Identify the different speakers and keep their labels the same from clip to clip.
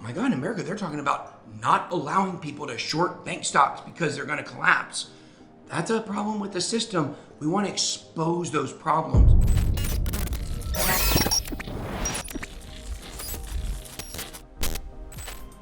Speaker 1: my God, in America, they're talking about not allowing people to short bank stocks because they're going to collapse. That's a problem with the system. We want to expose those problems.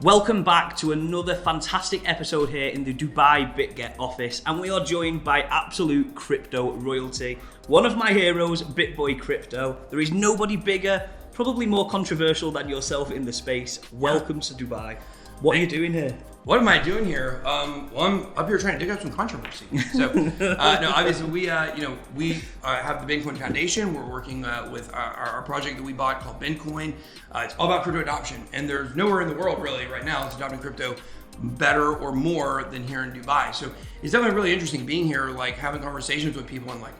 Speaker 2: Welcome back to another fantastic episode here in the Dubai Bitget office, and we are joined by absolute crypto royalty. One of my heroes, BitBoy Crypto. There is nobody bigger, probably more controversial than yourself in the space. Welcome to Dubai. What are you doing here?
Speaker 1: What am I doing here? Well, I'm up here trying to dig up some controversy. So, no, obviously we have the Bitcoin Foundation. We're working with our project that we bought called Bitcoin. It's all about crypto adoption, and there's nowhere in the world really right now that's adopting crypto better or more than here in Dubai. So it's definitely really interesting being here, like having conversations with people and like,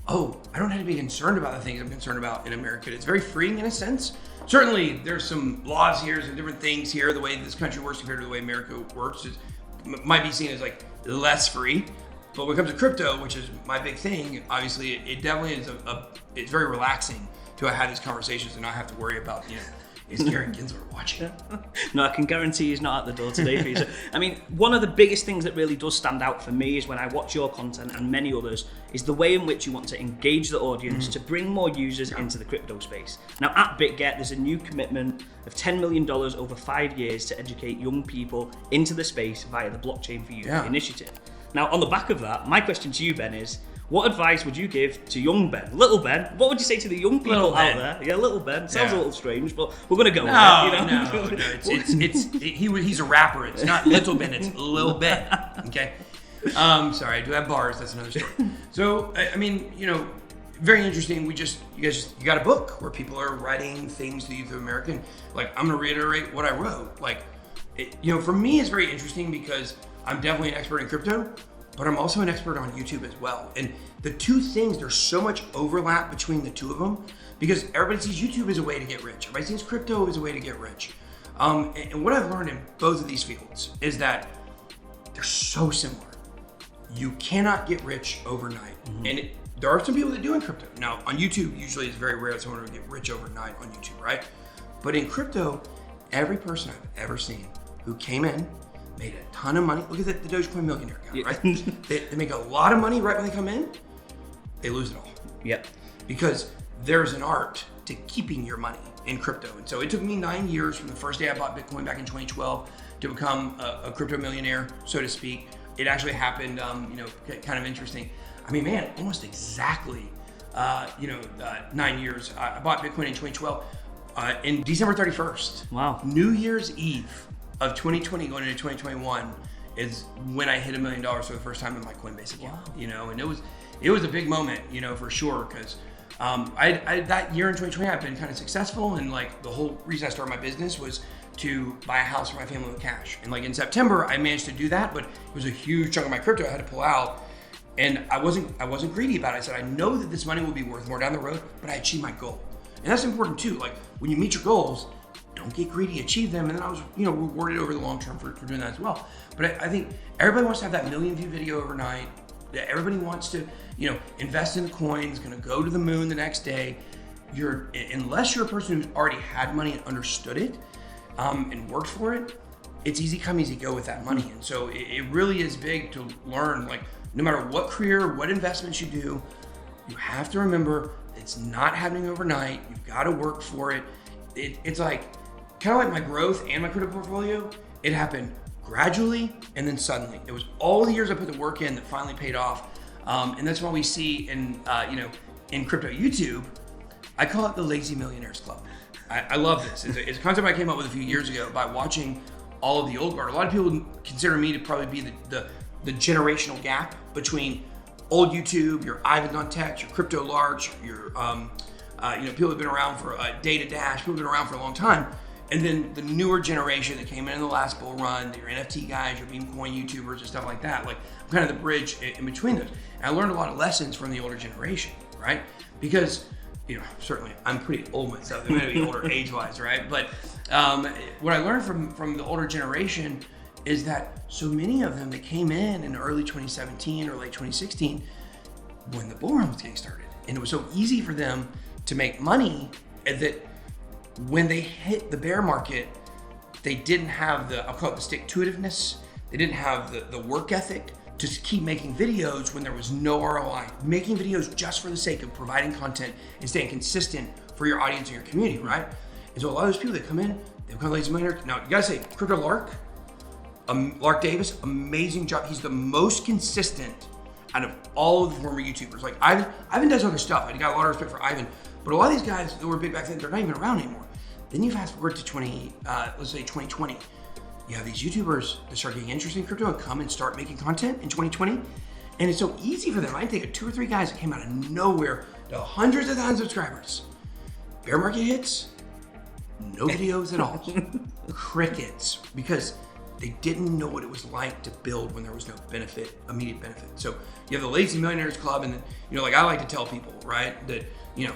Speaker 1: oh, I don't have to be concerned about the things I'm concerned about in America. It's very freeing in a sense. Certainly, there's some laws here, some different things here. The way this country works compared to the way America works might be seen as like less free. But when it comes to crypto, which is my big thing, obviously it definitely is it's very relaxing to have these conversations and not have to worry about, is Gary Gensler watching?
Speaker 2: No, I can guarantee he's not at the door today for you. So, I mean, one of the biggest things that really does stand out for me is when I watch your content and many others is the way in which you want to engage the audience to bring more users into the crypto space. Now at Bitget, there's a new commitment of $10 million over 5 years to educate young people into the space via the Blockchain for Youth initiative. Now on the back of that, my question to you, Ben, is what advice would you give to young Ben? Little Ben, what would you say to the young people out there? Yeah, little Ben. Sounds a little strange, but we're going to go with it.
Speaker 1: No. He's a rapper. It's not Little Ben, it's Lil Ben. Okay? Sorry, I do have bars. That's another story. So, I mean, very interesting. You got a book where people are writing things to the youth of America. And, like, I'm going to reiterate what I wrote. Like, for me, it's very interesting because I'm definitely an expert in crypto, but I'm also an expert on YouTube as well. And the two things, there's so much overlap between the two of them because everybody sees YouTube as a way to get rich. Everybody sees crypto as a way to get rich. And what I've learned in both of these fields is that they're so similar. You cannot get rich overnight. And there are some people that do in crypto. Now, on YouTube, usually it's very rare that someone will get rich overnight on YouTube, right? But in crypto, every person I've ever seen who came in, made a ton of money. Look at the Dogecoin millionaire guy, right? They make a lot of money right when they come in. They lose it all.
Speaker 2: Yep.
Speaker 1: Because there's an art to keeping your money in crypto. And so it took me 9 years from the first day I bought Bitcoin back in 2012 to become a crypto millionaire, so to speak. It actually happened, kind of interesting. I mean, man, almost exactly, 9 years. I bought Bitcoin in 2012 in December 31st.
Speaker 2: Wow. New
Speaker 1: Year's Eve of 2020 going into 2021 is when I hit $1 million for the first time in my Coinbase account. Wow. And it was a big moment, for sure, because I that year in 2020 I've been kind of successful, and like the whole reason I started my business was to buy a house for my family with cash. And like in September I managed to do that, but it was a huge chunk of my crypto I had to pull out, and I wasn't greedy about it. I said I know that this money will be worth more down the road, but I achieved my goal, and that's important too. Like when you meet your goals, don't get greedy, achieve them. And then I was, rewarded over the long term for doing that as well. But I think everybody wants to have that million view video overnight. Everybody wants to, invest in the coins, gonna go to the moon the next day. Unless you're a person who's already had money and understood it, and worked for it, it's easy come, easy go with that money. And so it really is big to learn, like no matter what career, what investments you do, you have to remember it's not happening overnight. You've got to work for it. It's like, kind of like my growth and my crypto portfolio, it happened gradually and then suddenly. It was all the years I put the work in that finally paid off. And that's why we see in crypto YouTube, I call it the Lazy Millionaires Club. I love this. It's a concept I came up with a few years ago by watching all of the old guard. A lot of people consider me to probably be the generational gap between old YouTube, your Ivans on Tech, your Crypto Large, your people who've been around for Data Dash, people who've been around for a long time. And then the newer generation that came in the last bull run, your NFT guys, your meme coin YouTubers and stuff like that. Like I'm kind of the bridge in between those. And I learned a lot of lessons from the older generation, right? Because, certainly I'm pretty old myself. I'm gonna be older age-wise, right? But what I learned from the older generation is that so many of them that came in early 2017 or late 2016 when the bull run was getting started. And it was so easy for them to make money that when they hit the bear market, they didn't have I'll call it the stick-to-itiveness. They didn't have the work ethic to keep making videos when there was no ROI. Making videos just for the sake of providing content and staying consistent for your audience and your community, right? And so a lot of those people that come in, they become lazy millionaires. Now, you gotta say, Crypto Lark, Lark Davis, amazing job. He's the most consistent out of all of the former YouTubers. Like, Ivan does other stuff. I got a lot of respect for Ivan, but a lot of these guys that were big back then, they're not even around anymore. Then you fast forward to let's say 2020. You have these YouTubers that start getting interested in crypto and come and start making content in 2020. And it's so easy for them. I think of 2 or 3 guys that came out of nowhere to hundreds of thousands of subscribers. Bear market hits, no videos at all. Crickets, because they didn't know what it was like to build when there was no immediate benefit. So you have the Lazy Millionaires Club, and then, like I like to tell people, right, that, you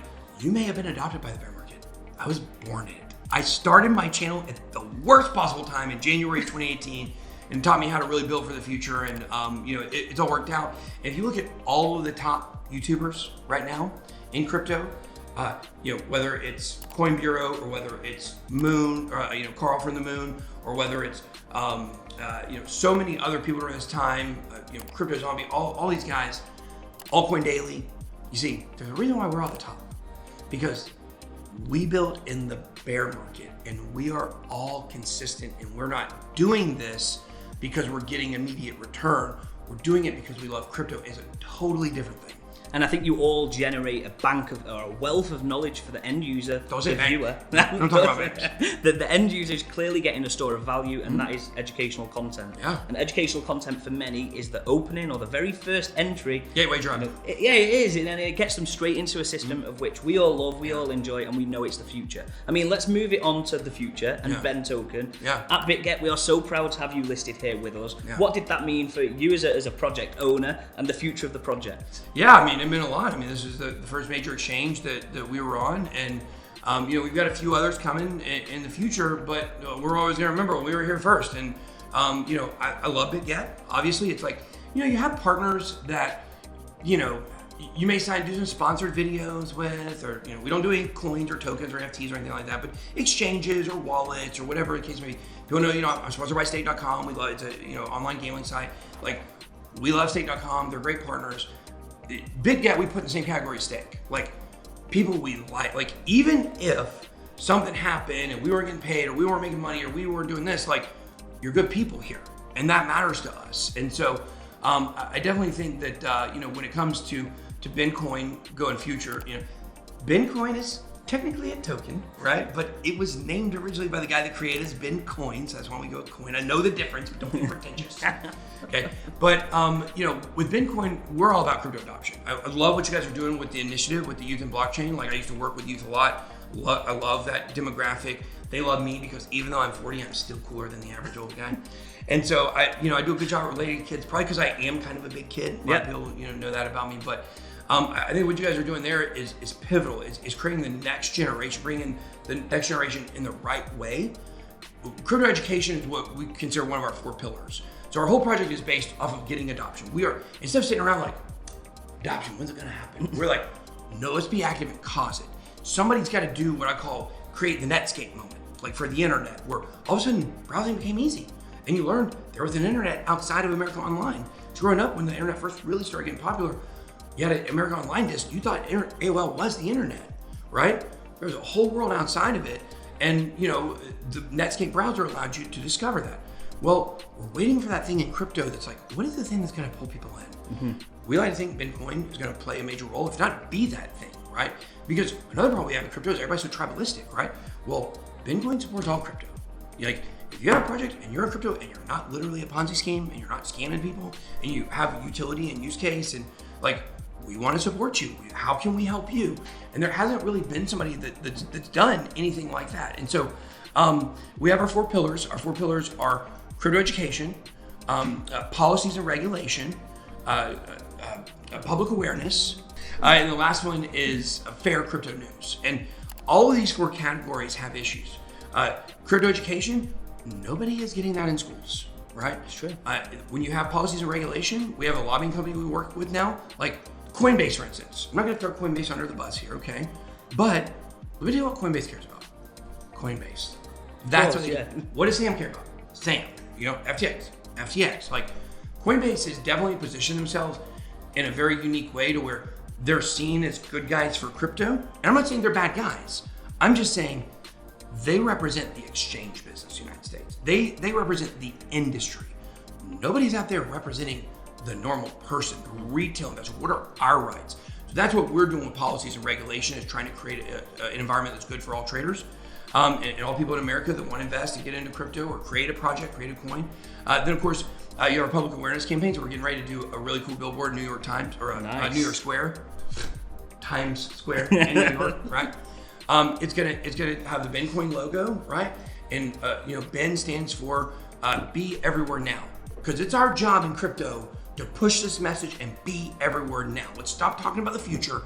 Speaker 1: may have been adopted by the bear market. I was born in it. I started my channel at the worst possible time in January 2018, and it taught me how to really build for the future. And it's all worked out. And if you look at all of the top YouTubers right now in crypto, whether it's Coin Bureau or whether it's Moon, or Carl from the Moon, or whether it's so many other people during this time, Crypto Zombie, all these guys, Altcoin Daily. You see, there's a reason why we're at the top, because we built in the bear market, and we are all consistent, and we're not doing this because we're getting immediate return. We're doing it because we love crypto. It's a totally different thing.
Speaker 2: And I think you all generate a bank of, or a wealth of knowledge for the end user, the viewer.
Speaker 1: Don't talk about banks.
Speaker 2: The end user is clearly getting a store of value, and that is educational content.
Speaker 1: Yeah.
Speaker 2: And educational content for many is the opening or the very first entry.
Speaker 1: Gateway drug.
Speaker 2: It is, and it gets them straight into a system of which we all love, we all enjoy, and we know it's the future. I mean, let's move it on to the future and Ben Token.
Speaker 1: Yeah.
Speaker 2: At Bitget, we are so proud to have you listed here with us.
Speaker 1: Yeah.
Speaker 2: What did that mean for you as a project owner and the future of the project?
Speaker 1: Yeah, I mean, it meant a lot. I mean, this is the first major exchange that we were on, and we've got a few others coming in the future, but we're always going to remember we were here first. And I love Bitget. Obviously, it's like, you have partners that you may do some sponsored videos with, or we don't do any coins or tokens or NFTs or anything like that, but exchanges or wallets or whatever the case may be. If you want to know, I'm sponsored by Stake.com. We love, it's a online gambling site. Like, we love Stake.com. They're great partners. Bitget, we put in the same category as Stake. Like, people we like. Like, even if something happened and we weren't getting paid, or we weren't making money, or we weren't doing this, like, you're good people here, and that matters to us. And so, I definitely think that when it comes to Bitcoin going future, Bitcoin is technically a token, right? But it was named originally by the guy that created it as Bitcoin, so that's why we go with coin. I know the difference, but don't be pretentious. Okay, but with Bitcoin, we're all about crypto adoption. I love what you guys are doing with the initiative with the youth and blockchain. Like, I used to work with youth a lot. I love that demographic. They love me because even though I'm 40, I'm still cooler than the average old guy. And so I do a good job relating to kids, probably because I am kind of a big kid. A lot of people know that about me, but I think what you guys are doing there is pivotal. Is creating the next generation, bringing the next generation in the right way. Crypto education is what we consider one of our 4 pillars. So our whole project is based off of getting adoption. We are, instead of sitting around like, adoption, when's it gonna happen? We're like, no, let's be active and cause it. Somebody's gotta do what I call create the Netscape moment, like for the internet, where all of a sudden browsing became easy. And you learned there was an internet outside of America Online. So growing up, when the internet first really started getting popular, you had an America Online disk, you thought AOL was the internet, right? There was a whole world outside of it. And the Netscape browser allowed you to discover that. Well, we're waiting for that thing in crypto that's like, what is the thing that's gonna pull people in? Mm-hmm. We like to think Bitcoin is gonna play a major role, if not be that thing, right? Because another problem we have in crypto is everybody's so tribalistic, right? Well, Bitcoin supports all crypto. Like, if you have a project and you're in crypto and you're not literally a Ponzi scheme and you're not scamming people and you have utility and use case, and like, we want to support you. How can we help you? And there hasn't really been somebody that's done anything like that. And so we have our 4 pillars. Our 4 pillars are crypto education, policies and regulation, public awareness, and the last one is fair crypto news. And all of these 4 categories have issues. Crypto education, nobody is getting that in schools, right?
Speaker 2: It's true.
Speaker 1: When you have policies and regulation, we have a lobbying company we work with now, like Coinbase, for instance. I'm not going to throw Coinbase under the bus here, okay? But let me tell you what Coinbase cares about. Coinbase. That's
Speaker 2: course,
Speaker 1: what does Sam care about? Sam, FTX. Like, Coinbase has definitely positioned themselves in a very unique way to where they're seen as good guys for crypto. And I'm not saying they're bad guys. I'm just saying they represent the exchange business in the United States. They represent the industry. Nobody's out there representing the normal person, the retail investor. What are our rights? So that's what we're doing with policies and regulation, is trying to create an environment that's good for all traders and all people in America that want to invest and get into crypto or create a project, create a coin. Then, of course, your public awareness campaigns. We're getting ready to do a really cool billboard, New York Times, or
Speaker 2: Nice.
Speaker 1: New York Square, Times Square in New York, right? It's gonna have the Bencoin logo, right? And Ben stands for Be Everywhere Now, because it's our job in crypto to push this message and be everywhere now. Let's stop talking about the future.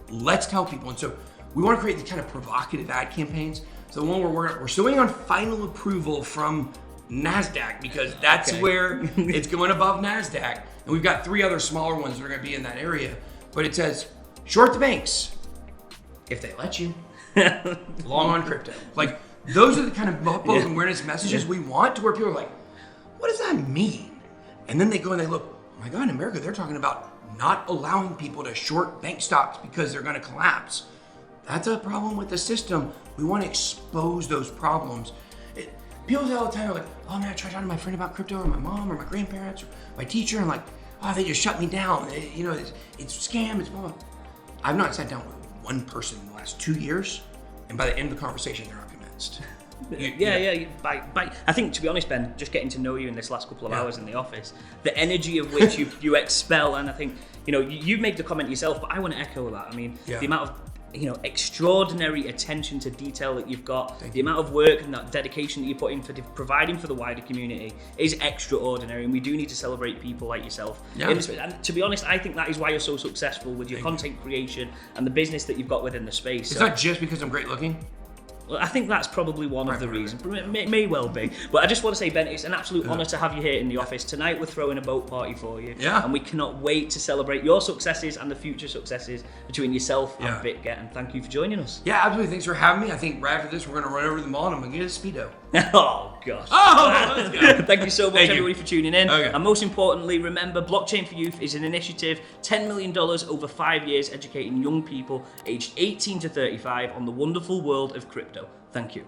Speaker 1: Let's tell people. And so we want to create these kind of provocative ad campaigns. So the one we're still waiting on final approval from NASDAQ, because that's where it's going above NASDAQ. And we've got 3 other smaller ones that are going to be in that area. But it says, short the banks, if they let you. Long on crypto. Like, those are the kind of public awareness messages we want, to where people are like, what does that mean? And then they go and they look, oh my God, in America, they're talking about not allowing people to short bank stocks because they're going to collapse. That's a problem with the system. We want to expose those problems. People say all the time, like, oh man, I tried talking to my friend about crypto, or my mom, or my grandparents, or my teacher, and like, oh, they just shut me down. It's a scam, it's blah, blah. I've not sat down with one person in the last 2 years, and by the end of the conversation, they're not convinced.
Speaker 2: I think, to be honest, Ben, just getting to know you in this last couple of hours in the office, the energy of which you expel, and I think, you made the comment yourself, but I want to echo that. I mean, the amount of extraordinary attention to detail that you've got, the amount of work and that dedication that you put in for providing for the wider community is extraordinary, and we do need to celebrate people like yourself. And to be honest, I think that is why you're so successful with your content creation and the business that you've got within the space.
Speaker 1: It's not just because I'm great looking.
Speaker 2: Well, I think that's probably one of the reasons. It may well be. But I just want to say, Ben, it's an absolute honour to have you here in the office. Tonight we're throwing a boat party for you. And we cannot wait to celebrate your successes and the future successes between yourself and Bitget. And thank you for joining us.
Speaker 1: Yeah, absolutely. Thanks for having me. I think right after this, we're going to run over to the mall and I'm going to get a Speedo.
Speaker 2: Oh, gosh.
Speaker 1: Let's go.
Speaker 2: Thank you so much, everybody, for tuning in.
Speaker 1: Okay.
Speaker 2: And most importantly, remember, Blockchain for Youth is an initiative, $10 million over 5 years, educating young people aged 18 to 35 on the wonderful world of crypto. Thank you.